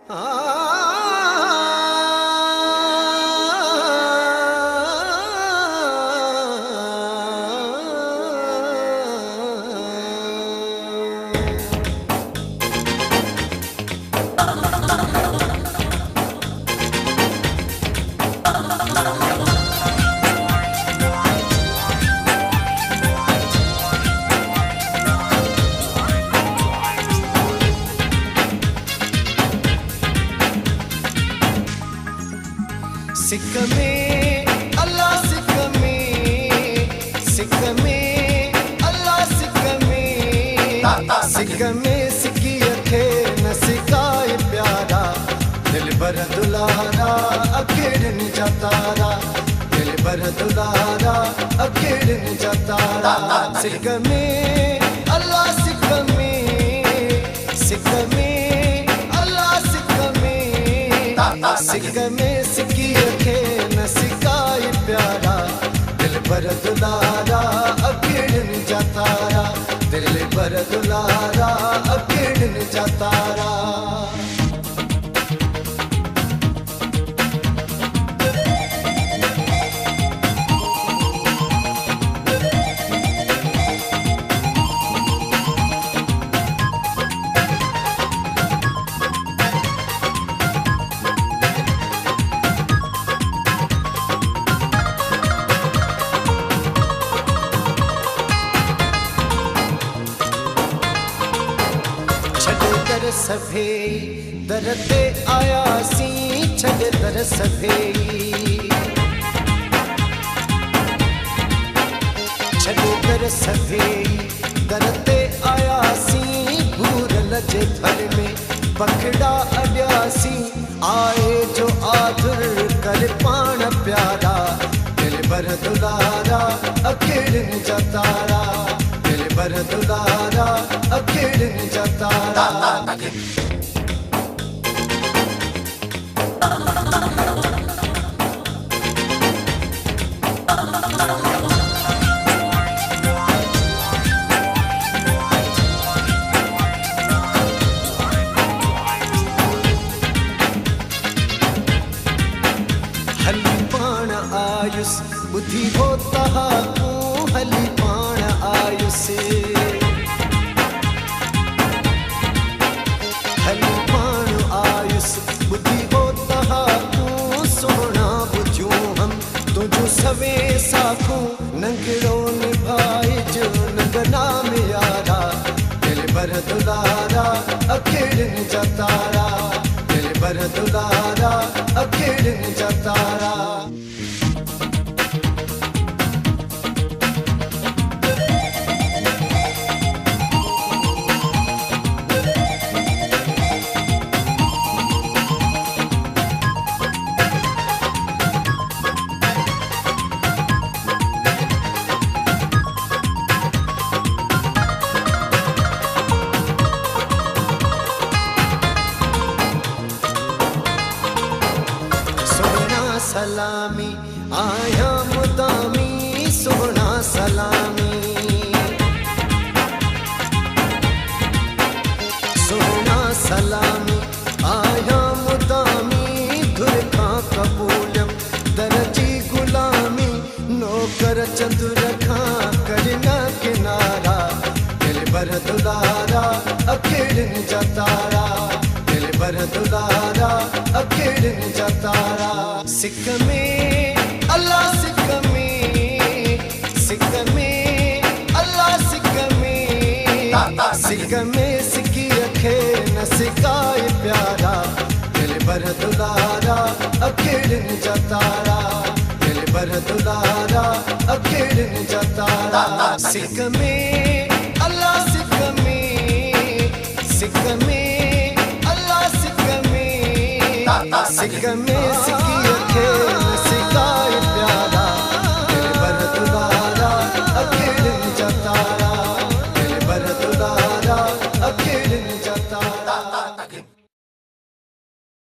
सिक में अल्लाह सिक में, सिक में अल्लाह सिक में सिकी अखे न सिकाए प्यारा दिल भर दुलारा अखेड़न जातारा, दिल भर दुलारा अखेड़न जातारा। सिक में अल्लाह सिक में, सिक में अल्लाह सिक में, सिक में सिकी अखे न सिकाए प्यारा दिल भर दुलारा अखेड़न जातारा, दिल भर दुलारा अखेड़न जातारा। दर सभे दर ते आयासी छॾ दर सभे, छॾ दर सभे दर ते आयासी भूरल जे भर में पखड़ा अॾियासी आए जो आदर कर पाण प्यारा दिल भर दुलारा अखेड़न जातारा, दिल भर दुलारा अखेड़न जातारा। हली पाण आयुस बुद्धि होता तू हली पाण आयुस, हली पाण आयुस बुद्धि होता तू सोना बुझूं हम तुझो सवे साखू नंगड़ो निभाए जो नंगना में यारा दिल भर दुलारा अखेड़न जातारा, दिल भर दुलारा अखेड़न जातारा। सलामी आया मुदामी सोना सलामी, सोना सलामी आया मुदामी धुर खां कबूलम दरजी गुलामी नौकर चंदुर खां करना किनारा दिल भर दुलारा अखेड़न जातारा, दिल भर दुलारा अखेड़न जातारा। सिक में अल्लाह सिक में, सिक में अल्लाह सिक में, सिक में सिकी अखे न सिकाए प्यारा दिल भर दुलारा अखेड़न जातारा, दिल भर दुलारा अखेड़न जातारा। सिक में अल्लाह सिक में, सिक में अल्लाह सिक में, सिक में